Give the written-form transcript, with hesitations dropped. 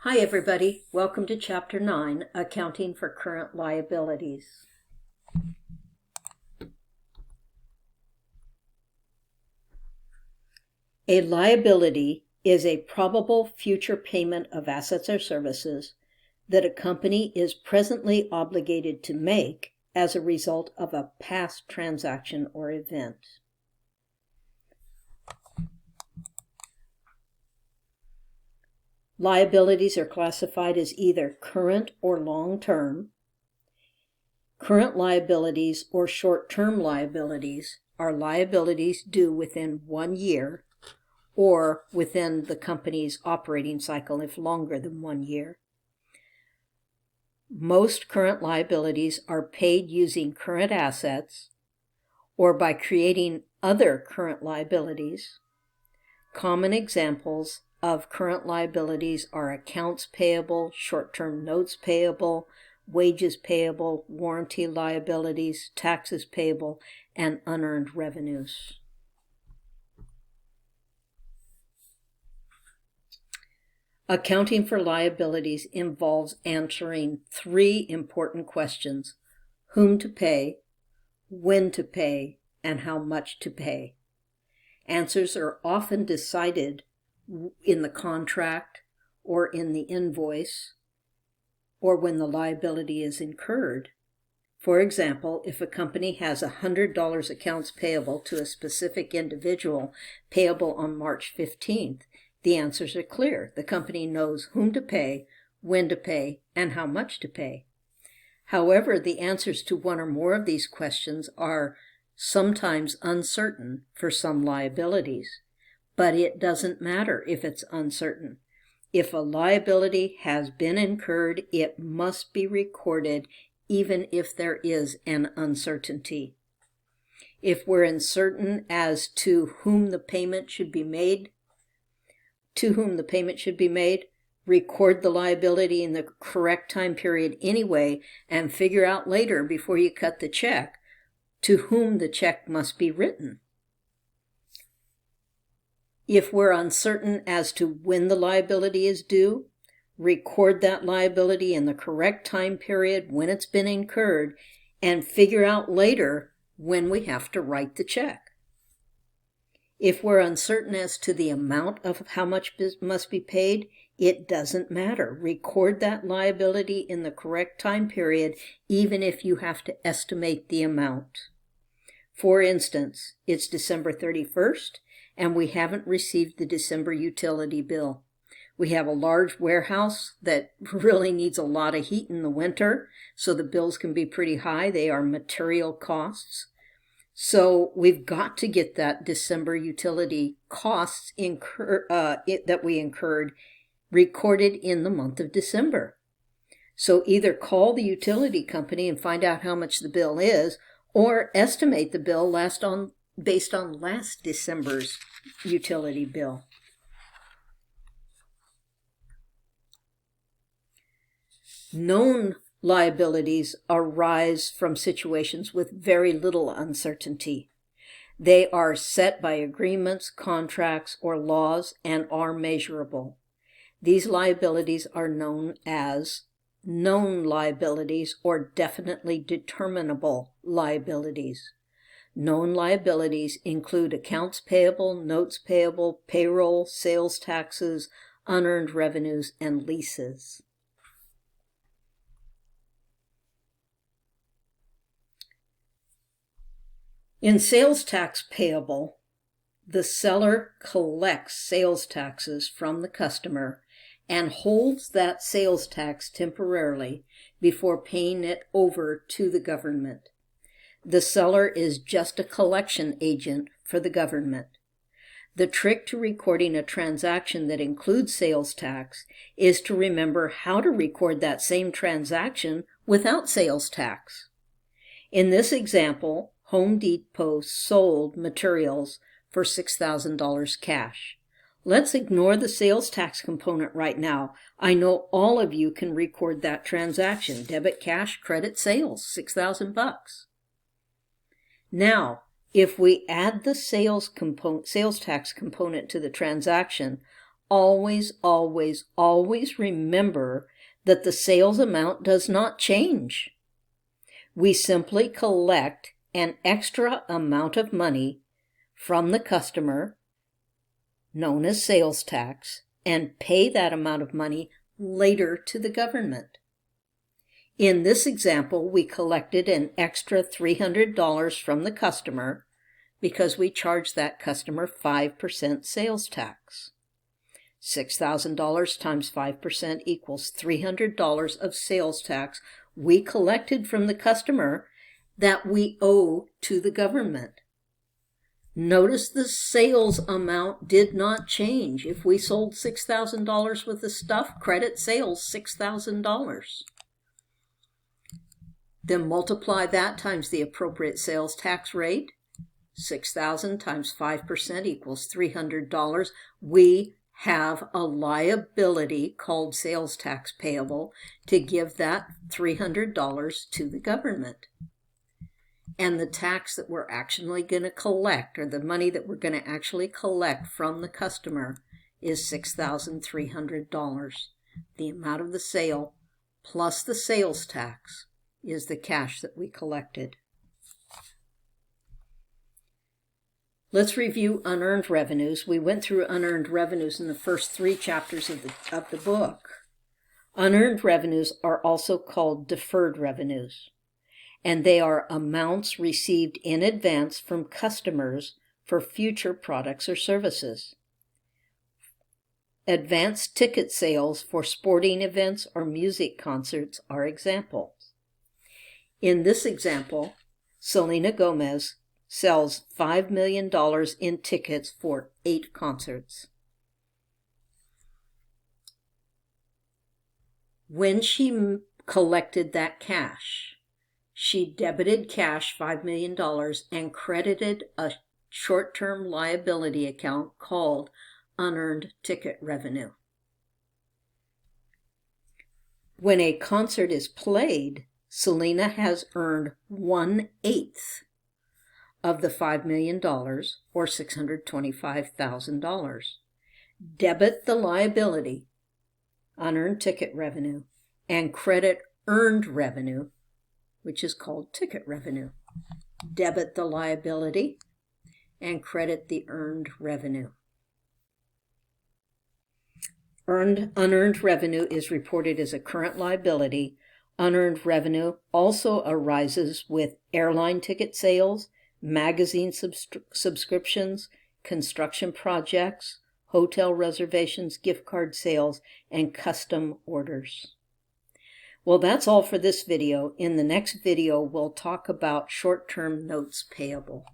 Hi everybody, welcome to Chapter 9, Accounting for Current Liabilities. A liability is a probable future payment of assets or services that a company is presently obligated to make as a result of a past transaction or event. Liabilities are classified as either current or long-term. Current liabilities or short-term liabilities are liabilities due within 1 year or within the company's operating cycle if longer than 1 year. Most current liabilities are paid using current assets or by creating other current liabilities. Common examples of current liabilities are accounts payable, short-term notes payable, wages payable, warranty liabilities, taxes payable, and unearned revenues. Accounting for liabilities involves answering 3 important questions: whom to pay, when to pay, and how much to pay. Answers are often decided in the contract or in the invoice or when the liability is incurred. For example, if a company has $100 accounts payable to a specific individual payable on March 15th, the answers are clear. The company knows whom to pay, when to pay, and how much to pay. However, the answers to one or more of these questions are sometimes uncertain for some liabilities. But it doesn't matter if it's uncertain. If a liability has been incurred, it must be recorded even if there is an uncertainty. If we're uncertain as to whom the payment should be made, record the liability in the correct time period anyway and figure out later before you cut the check to whom the check must be written. If we're uncertain as to when the liability is due, record that liability in the correct time period when it's been incurred and figure out later when we have to write the check. If we're uncertain as to the amount of how much must be paid, it doesn't matter. Record that liability in the correct time period even if you have to estimate the amount. For instance, it's December 31st. And we haven't received the December utility bill. We have a large warehouse that really needs a lot of heat in the winter, so the bills can be pretty high. They are material costs. So we've got to get that December utility costs that we incurred recorded in the month of December. So either call the utility company and find out how much the bill is, or estimate the bill based on last December's utility bill. Known liabilities arise from situations with very little uncertainty. They are set by agreements, contracts, or laws and are measurable. These liabilities are known as known liabilities or definitely determinable liabilities. Known liabilities include accounts payable, notes payable, payroll, sales taxes, unearned revenues, and leases. In sales tax payable, the seller collects sales taxes from the customer and holds that sales tax temporarily before paying it over to the government. The seller is just a collection agent for the government. The trick to recording a transaction that includes sales tax is to remember how to record that same transaction without sales tax. In this example, Home Depot sold materials for $6,000 cash. Let's ignore the sales tax component right now. I know all of you can record that transaction. Debit, cash, credit, sales, $6,000. Now, if we add the sales tax component to the transaction, always, always, always remember that the sales amount does not change. We simply collect an extra amount of money from the customer, known as sales tax, and pay that amount of money later to the government. In this example, we collected an extra $300 from the customer because we charged that customer 5% sales tax. $6,000 times 5% equals $300 of sales tax we collected from the customer that we owe to the government. Notice the sales amount did not change. If we sold $6,000 worth of stuff, credit sales $6,000. Then multiply that times the appropriate sales tax rate. 6,000 times 5% equals $300. We have a liability called sales tax payable to give that $300 to the government. And the tax that we're actually going to collect, or the money that we're going to actually collect from the customer, is $6,300. The amount of the sale plus the sales tax is the cash that we collected. Let's review unearned revenues. We went through unearned revenues in the first 3 chapters of the book. Unearned revenues are also called deferred revenues, and they are amounts received in advance from customers for future products or services. Advanced ticket sales for sporting events or music concerts are examples. In this example, Selena Gomez sells $5 million in tickets for 8 concerts. When she collected that cash, she debited cash $5 million and credited a short-term liability account called unearned ticket revenue. When a concert is played, Selena has earned 1/8 of the $5 million, or $625,000. Debit the liability, unearned ticket revenue, and credit earned revenue, which is called ticket revenue. Debit the liability and credit the earned revenue. Unearned revenue is reported as a current liability. Unearned revenue also arises with airline ticket sales, magazine subscriptions, construction projects, hotel reservations, gift card sales, and custom orders. Well, that's all for this video. In the next video, we'll talk about short-term notes payable.